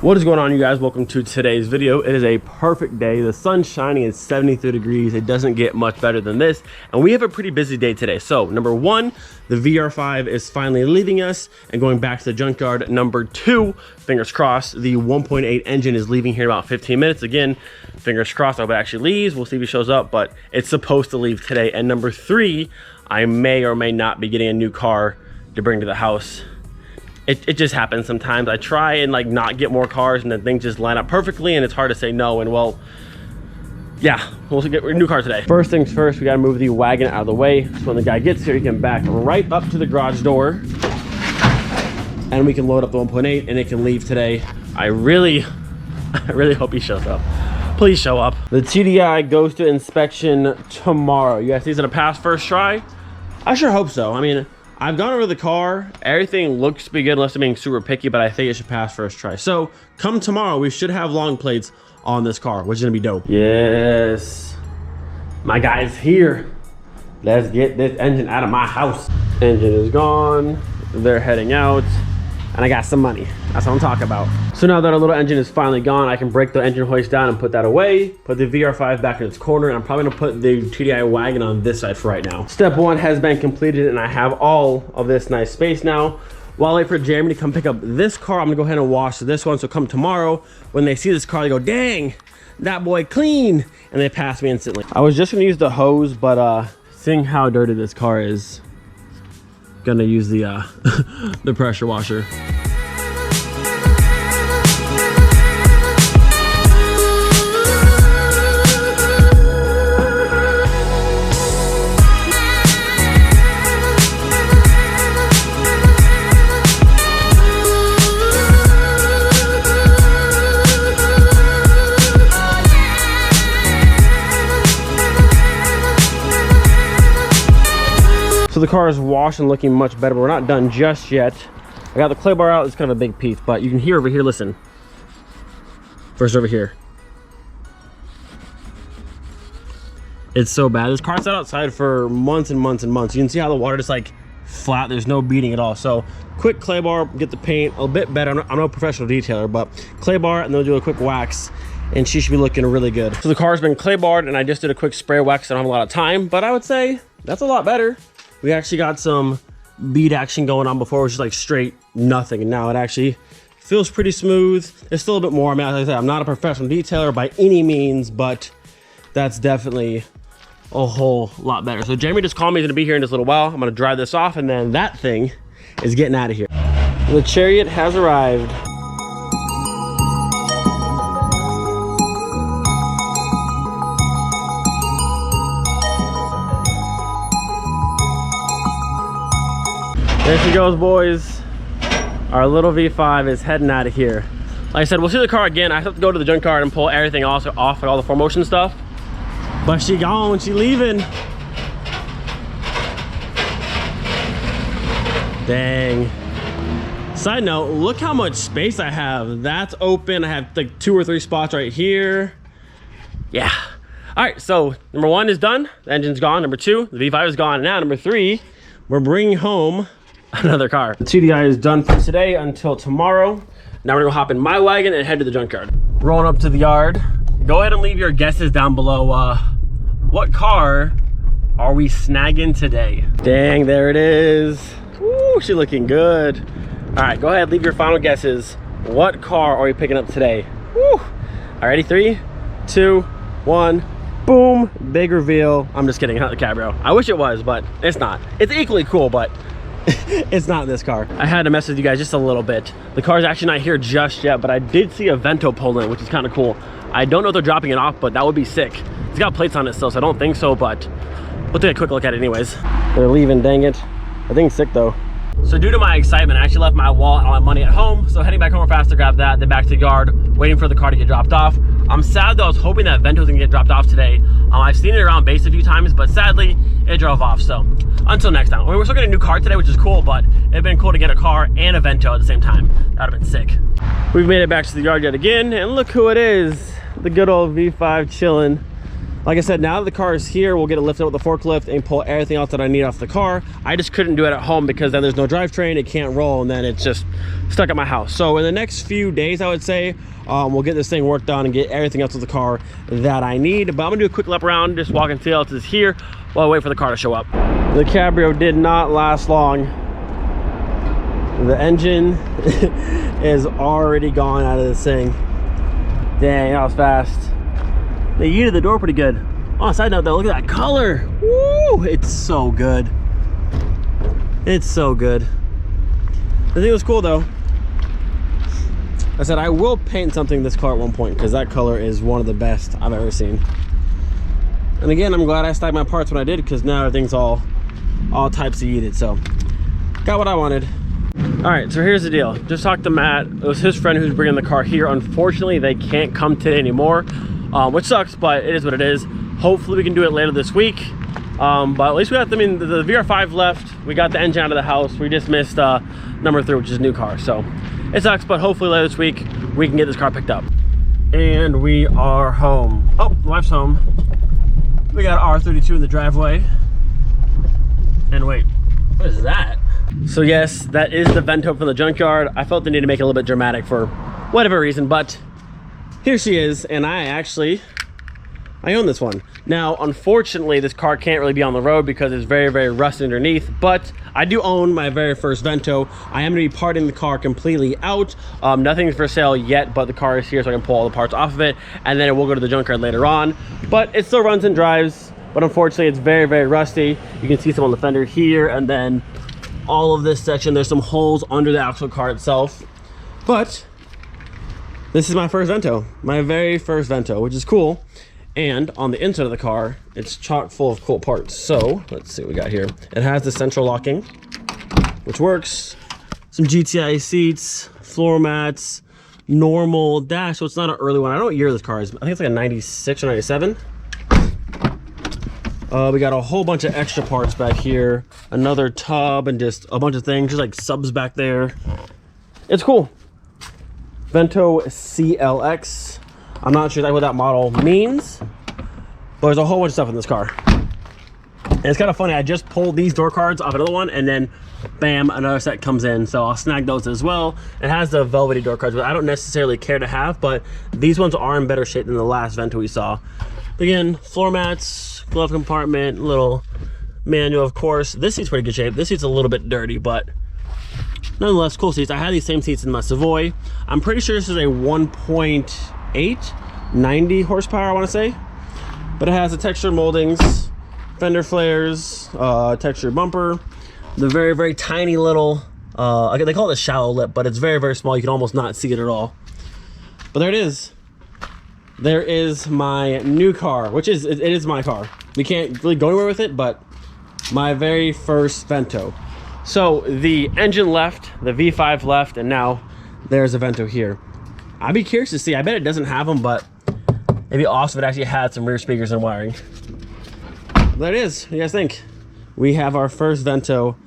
What is going on, you guys? Welcome to today's video. It is a perfect day. The sun's shining. It's 73 degrees. It doesn't get much better than this, and we have a pretty busy day today. So number one, the VR5 is finally leaving us and going back to the junkyard. Number two, fingers crossed, the 1.8 engine is leaving here in about 15 minutes. Again, fingers crossed, I hope it actually leaves. We'll see if he shows up, but it's supposed to leave today. And number three, I may or may not be getting a new car to bring to the house. It just happens sometimes. I try and like not get more cars and then things just line up perfectly and it's hard to say no. And well, yeah, we'll get a new car today. First things first, we gotta move the wagon out of the way. So when the guy gets here, he can back right up to the garage door and we can load up the 1.8 and it can leave today. I really hope he shows up. Please show up. The TDI goes to inspection tomorrow. You guys think it's gonna pass first try? I sure hope so. I mean, I've gone over the car. Everything looks to be good unless I'm being super picky, but I think it should pass first try. So come tomorrow, we should have long plates on this car, which is gonna be dope. Yes, my guy's here. Let's get this engine out of my house. Engine is gone. They're heading out. And I got some money. That's what I'm talking about. So now that our little engine is finally gone, I can break the engine hoist down and put that away, put the VR5 back in its corner, and I'm probably gonna put the TDI wagon on this side for right now. Step one has been completed and I have all of this nice space now. While I wait for Jeremy to come pick up this car, I'm gonna go ahead and wash this one. So come tomorrow, when they see this car, they go, dang, that boy clean. And they pass me instantly. I was just gonna use the hose, but seeing how dirty this car is, gonna use the the pressure washer. So the car is washed and looking much better, but we're not done just yet. I got the clay bar out. It's kind of a big piece, but you can hear over here, listen. First over here. It's so bad. This car sat outside for months and months and months. You can see how the water just like flat. There's no beating at all. So quick clay bar, get the paint a bit better. I'm no professional detailer, but clay bar and then we'll do a quick wax and she should be looking really good. So the car's been clay barred and I just did a quick spray wax. I don't have a lot of time, but I would say that's a lot better. We actually got some bead action going on. Before it was just like straight nothing, and now it actually feels pretty smooth. It's still a bit more. I mean, as I said, I'm not a professional detailer by any means, but that's definitely a whole lot better. So Jeremy just called me. He's gonna be here in just a little while. I'm gonna dry this off and then that thing is getting out of here. The chariot has arrived. There she goes, boys. Our little V5 is heading out of here. Like I said, we'll see the car again. I have to go to the junkyard and pull everything also off, like all the 4Motion stuff. But she gone, she leaving. Dang. Side note, look how much space I have. That's open. I have like 2 or 3 spots right here. Yeah. All right, so number one is done. The engine's gone. Number two, the V5 is gone. And now number three, we're bringing home another car. The TDI is done for today until tomorrow. Now we're gonna hop in my wagon and head to the junkyard. Rolling up to the yard. Go ahead and leave your guesses down below. What car are we snagging today? Dang, there it is. Woo, she's looking good. All right, go ahead, leave your final guesses. What car are we picking up today? Woo. All right, ready? 3, 2, 1. Boom, big reveal. I'm just kidding, not the Cabrio. I wish it was, but it's not. It's equally cool, but it's not this car. I had to mess with you guys just a little bit. The car's actually not here just yet, but I did see a Vento pull in, which is kind of cool. I don't know if they're dropping it off, but that would be sick. It's got plates on it still, so I don't think so, but we'll take a quick look at it anyways. They're leaving, dang it. I think it's sick though. So due to my excitement, I actually left my wallet and all my money at home. So heading back home fast to grab that, then back to the yard, waiting for the car to get dropped off. I'm sad though, I was hoping that Vento's gonna get dropped off today. I've seen it around base a few times, but sadly, it drove off. So until next time. I mean, we're still getting a new car today, which is cool, but it'd been cool to get a car and a Vento at the same time. That'd have been sick. We've made it back to the yard yet again, and look who it is. The good old V5 chilling. Like I said, now that the car is here, we'll get it lifted with the forklift and pull everything else that I need off the car. I just couldn't do it at home because then there's no drivetrain, it can't roll, and then it's just stuck at my house. So in the next few days, I would say, we'll get this thing worked on and get everything else with the car that I need. But I'm gonna do a quick lap around, just walk and see what else is here while I wait for the car to show up. The Cabrio did not last long. The engine is already gone out of this thing. Dang, that was fast. They yeeted the door pretty good. On a side note though, look at that color. Woo! It's so good. It's so good. The thing was cool though. I said I will paint something this car at one point because that color is one of the best I've ever seen. And again, I'm glad I stacked my parts when I did because now everything's all types of yeeted. So got what I wanted. All right, so here's the deal. Just talked to Matt. It was his friend who's bringing the car here. Unfortunately, they can't come today anymore, which sucks, but it is what it is. Hopefully we can do it later this week. But at least we got, the VR5 left. We got the engine out of the house. We just missed number 3, which is a new car. So it sucks, but hopefully later this week we can get this car picked up. And we are home. Oh, the wife's home. We got R32 in the driveway. And wait, what is that? So yes, that is the Vento from the Junkyard. I felt the need to make it a little bit dramatic for whatever reason, but here she is, and I own this one. Now, unfortunately, this car can't really be on the road because it's very, very rusty underneath, but I do own my very first Vento. I am gonna be parting the car completely out. Nothing's for sale yet, but the car is here so I can pull all the parts off of it, and then it will go to the Junkyard later on. But it still runs and drives, but unfortunately, it's very, very rusty. You can see some on the fender here, and then all of this section, there's some holes under the actual car itself. But this is my first Vento, my very first Vento, which is cool. And on the inside of the car, it's chock full of cool parts. So let's see what we got here. It has the central locking, which works. Some GTI seats, floor mats, normal dash. So it's not an early one. I don't know what year this car is. I think it's like a 96 or 97. We got a whole bunch of extra parts back here, another tub, and just a bunch of things, just like subs back there. It's cool. Vento CLX. I'm not sure exactly what that model means, but there's a whole bunch of stuff in this car. And it's kind of funny, I just pulled these door cards off another one, and then bam, another set comes in. So I'll snag those as well. It has the velvety door cards, but I don't necessarily care to have, but these ones are in better shape than the last Vento we saw. Again, floor mats, glove compartment, little manual, of course. This seat's pretty good shape. This seat's a little bit dirty, but nonetheless, cool seats. I had these same seats in my Savoy. I'm pretty sure this is a 1.8, 90 horsepower, I want to say. But it has the textured moldings, fender flares, textured bumper, the very, very tiny little, they call it a shallow lip, but it's very, very small. You can almost not see it at all. But there it is. There is my new car, which is, it is my car. We can't really go anywhere with it, but my very first Vento. So the engine left, the V5 left, and now there's a Vento here. I'd be curious to see. I bet it doesn't have them, but it'd be awesome if it actually had some rear speakers and wiring. There it is. What do you guys think? We have our first Vento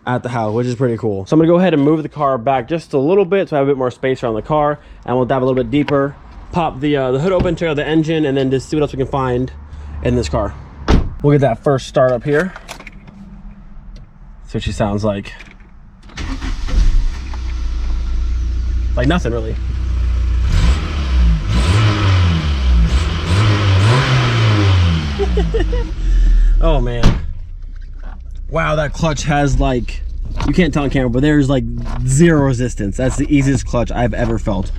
at the house, which is pretty cool. So I'm gonna go ahead and move the car back just a little bit so I have a bit more space around the car, and we'll dive a little bit deeper. Pop the hood open, check out the engine, and then just see what else we can find in this car. We'll get that first start up here. See what she sounds like. Like nothing really. Oh man. Wow, that clutch has like, you can't tell on camera, but there's like zero resistance. That's the easiest clutch I've ever felt.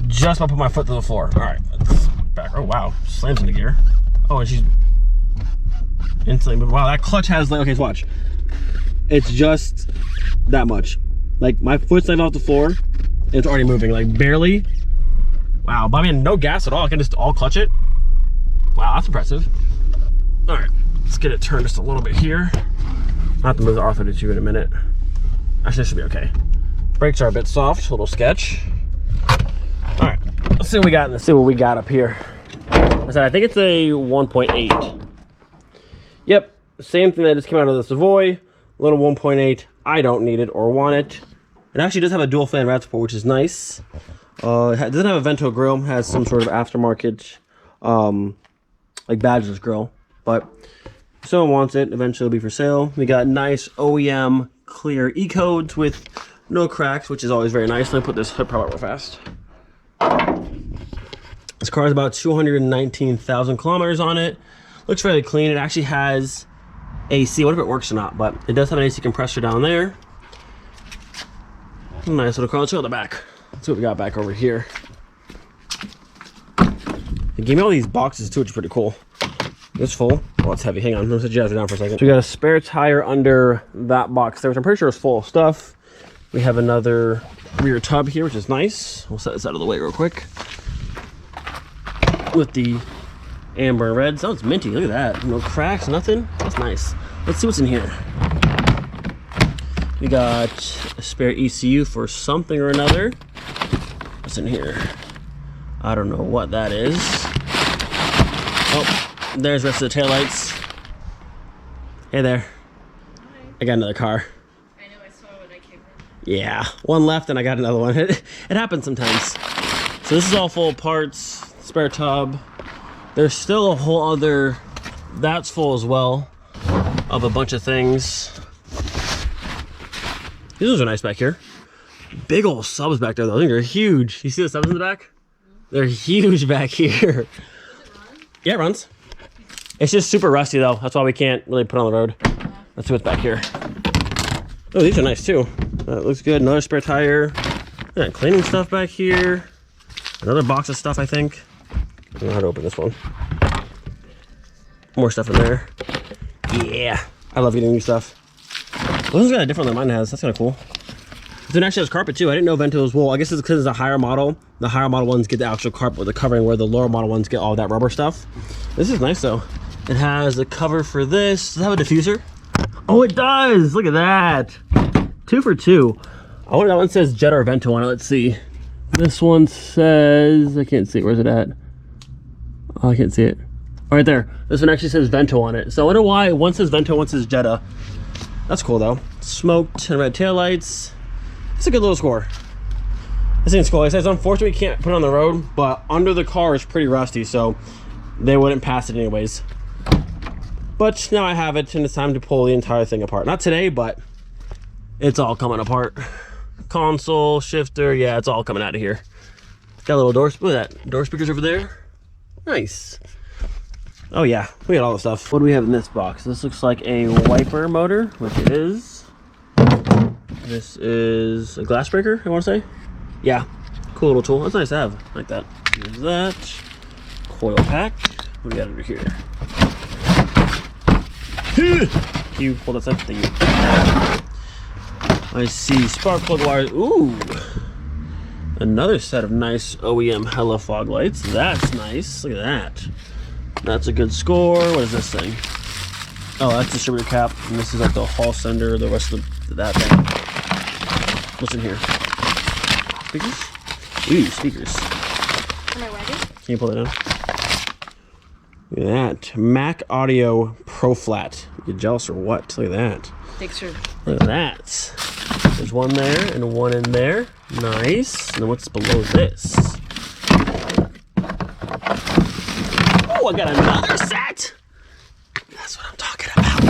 Just about put my foot to the floor. All right, let's back. Oh wow, slams into gear. Oh, and she's instantly moving. Wow, that clutch has like, okay, so watch. It's just that much. Like my foot's like off the floor, and it's already moving, like barely. Wow, but I mean, no gas at all. I can just all clutch it. Wow, that's impressive. All right, let's get it turned just a little bit here. I'll have to move the R32 in a minute. Actually, this should be okay. Brakes are a bit soft, a little sketch. All right, let's see what we got. Let's see what we got up here. I said, I think it's a 1.8. Yep, same thing that just came out of the Savoy. Little 1.8. I don't need it or want it. It actually does have a dual fan rat support, which is nice. It doesn't have a Vento grill. It has some sort of aftermarket like Badger's Grill. But if someone wants it, eventually it'll be for sale. We got nice OEM clear E-codes with no cracks, which is always very nice. Let me put this hood prop out real fast. This car has about 219,000 kilometers on it. Looks fairly clean. It actually has AC. I wonder if it works or not, but it does have an AC compressor down there. Nice little car. Let's go to the back. Let's see what we got back over here. They gave me all these boxes too, which is pretty cool. It's full. Oh, it's heavy. Hang on. I'm gonna set you guys down for a second. So we got a spare tire under that box there, which I'm pretty sure is full of stuff. We have another rear tub here, which is nice. We'll set this out of the way real quick. With the amber and red. Sounds minty. Look at that. No cracks, nothing. That's nice. Let's see what's in here. We got a spare ECU for something or another. What's in here? I don't know what that is. Oh, there's the rest of the taillights. Hey there. Hi. I got another car. I know, I saw when I came in. Yeah, one left and I got another one. It happens sometimes. So this is all full of parts, spare tub. There's still a whole other, that's full as well, of a bunch of things. These are nice back here. Big old subs back there though. I think they're huge. You see the subs in the back? They're huge back here. Does it run? Yeah, it runs. It's just super rusty though. That's why we can't really put it on the road. Let's see what's back here. Oh, these are nice too. That looks good. Another spare tire. Yeah, cleaning stuff back here. Another box of stuff, I think. I don't know how to open this one. More stuff in there. Yeah, I love getting new stuff. Well, this is kind of different than mine has. That's kind of cool. This one actually has carpet too. I didn't know Vento was wool. I guess it's because it's a higher model. The higher model ones get the actual carpet with the covering, where the lower model ones get all that rubber stuff. This is nice though. It has a cover for this. Does it have a diffuser? Oh, it does. Look at that. 2 for 2. I wonder, that one says Jetta or Vento on it. Let's see. This one says, I can't see it. Where's it at? Oh, I can't see it. Oh, right there. This one actually says Vento on it. So I wonder why one says Vento, one says Jetta. That's cool though. Smoked and red taillights. It's a good little score. This thing's cool. It says unfortunately we can't put it on the road, but under the car is pretty rusty, so they wouldn't pass it anyways. But now I have it, and it's time to pull the entire thing apart. Not today, but it's all coming apart. Console, shifter, yeah, it's all coming out of here. Got a little door, look at that. Door speakers over there. Nice. Oh yeah, we got all the stuff. What do we have in this box? This looks like a wiper motor, which it is. This is a glass breaker, I want to say. Yeah, cool little tool. That's nice to have. I like that. There's that. Coil pack. What do we got over here? Can you hold that up? Thank you. I see spark plug wires. Ooh. Another set of nice OEM hella fog lights. That's nice. Look at that. That's a good score. What is this thing? Oh, that's the distributor cap. And this is like the hall sender, the rest of that thing. What's in here? Speakers? Ooh, speakers. For my wagon? Can you pull it down? Look at that. Mac Audio Pro Flat. You get jealous or what? Look at that. Thanks for... Look at that. There's one there and one in there. Nice. And then what's below this? Oh, I got another set. That's what I'm talking about.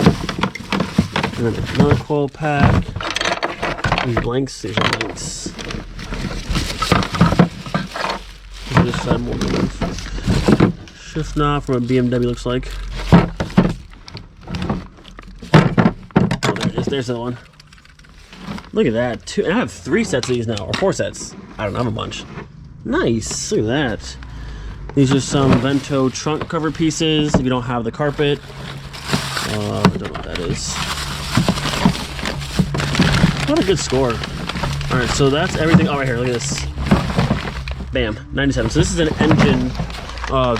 And then another coil pack. These blanks. These are blanks. This side more blanks. Shift knob from a BMW looks like. Oh, there it is. There's the one. Look at that. I have 3 sets of these now, or 4 sets. I don't have a bunch. Nice. Look at that. These are some Vento trunk cover pieces if you don't have the carpet. I don't know what that is. What a good score. All right, so that's everything. Oh, right here, look at this. Bam, 97. So this is an engine,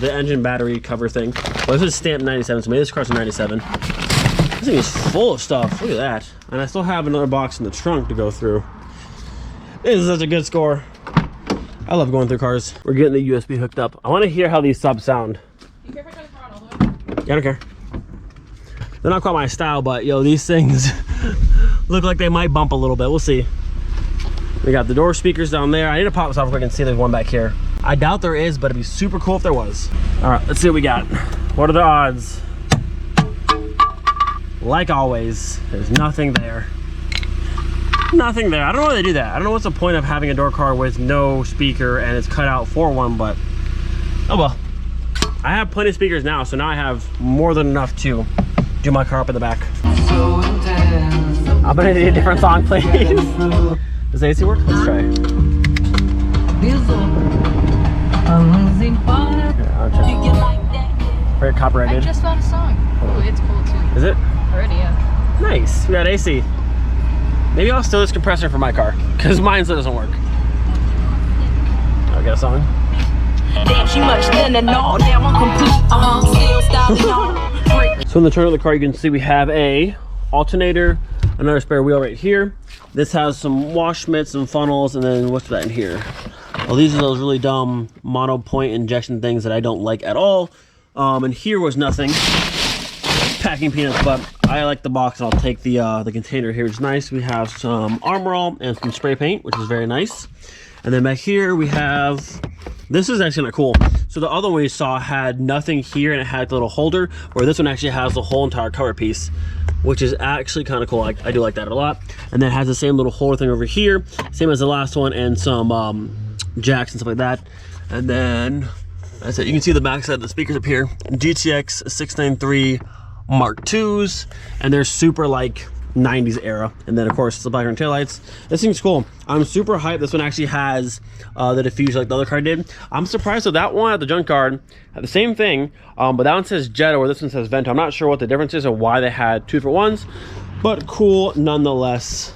the engine battery cover thing. Well, this is stamped 97, so maybe this car's a 97. This thing is full of stuff. Look at that. And I still have another box in the trunk to go through. This is such a good score. I love going through cars. We're getting the USB hooked up. I want to hear how these subs sound. You care if I turn the car on all the way? Yeah, I don't care. They're not quite my style, but yo, these things look like they might bump a little bit. We'll see. We got the door speakers down there. I need to pop this off so I can see there's one back here. I doubt there is, but it'd be super cool if there was. All right, let's see what we got. What are the odds? Like always, there's nothing there. Nothing there. I don't know why they do that. I don't know what's the point of having a door car with no speaker and it's cut out for one, but oh well. I have plenty of speakers now, so now I have more than enough to do my car up in the back. I'm gonna need a different song, please. Does the AC work? Let's try. Very copyrighted. I just found a song. Oh, it's cool too. Is it? Already, yeah. Nice. We got AC. Maybe I'll steal this compressor from my car, because mine still doesn't work. I'll get a song. So in the trunk of the car, you can see we have a alternator, another spare wheel right here. This has some wash mitts and funnels, and then what's that in here? Well, these are those really dumb mono point injection things that I don't like at all. And here was nothing. Packing peanuts, but I like the box, and I'll take the container here, which is nice. We have some Armor All and some spray paint, which is very nice. And then back here we have, this is actually kind of cool. So the other one we saw had nothing here, and it had a little holder, where this one actually has the whole entire cover piece, which is actually kind of cool. I do like that a lot. And then it has the same little holder thing over here, same as the last one, and some jacks and stuff like that. And then that's it. You can see the back side of the speakers up here. GTX 693 Mark IIs, and they're super like 90s era. And then of course the black and taillights. This thing's cool. I'm super hyped. This one actually has the diffuser like the other car did. I'm surprised that that one at the Junkyard had the same thing, but that one says Jetta where this one says Vento. I'm not sure what the difference is or why they had two different ones, but cool nonetheless.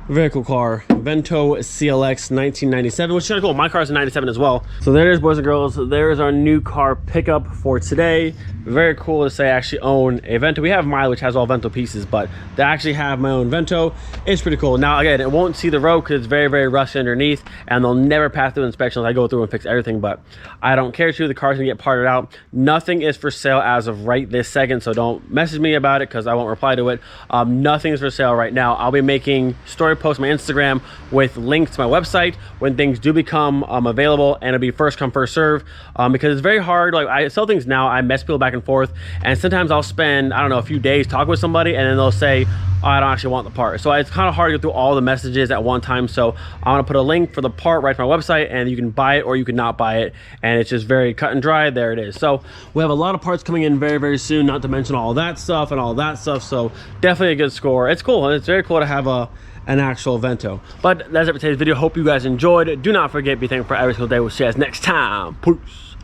Very cool car. Vento CLX 1997, which is kind of cool. My car's a 97 as well. So there it is, boys and girls. There's our new car pickup for today. Very cool to say I actually own a Vento. We have mine, which has all Vento pieces, but to actually have my own Vento is pretty cool. Now, again, it won't see the road because it's very, very rusty underneath, and they'll never pass through inspections. I go through and fix everything, but I don't care to. The car's gonna get parted out. Nothing is for sale as of right this second, so don't message me about it because I won't reply to it. Nothing is for sale right now. I'll be making story posts on my Instagram with links to my website when things do become available, and it'll be first come first serve, because it's very hard. Like, I sell things now, I mess people back and forth, and sometimes I'll spend, I don't know, a few days talking with somebody, and then they'll say, oh, I don't actually want the part. So it's kind of hard to go through all the messages at one time. So I'm gonna put a link for the part right to my website, and you can buy it or you can not buy it, and it's just very cut and dry. There it is. So we have a lot of parts coming in very, very soon, not to mention all that stuff and all that stuff. So definitely a good score. It's cool, and it's very cool to have an actual Vento. But that's it for today's video. Hope you guys enjoyed. Do not forget, be thankful for every single day. We'll see you guys next time. Peace.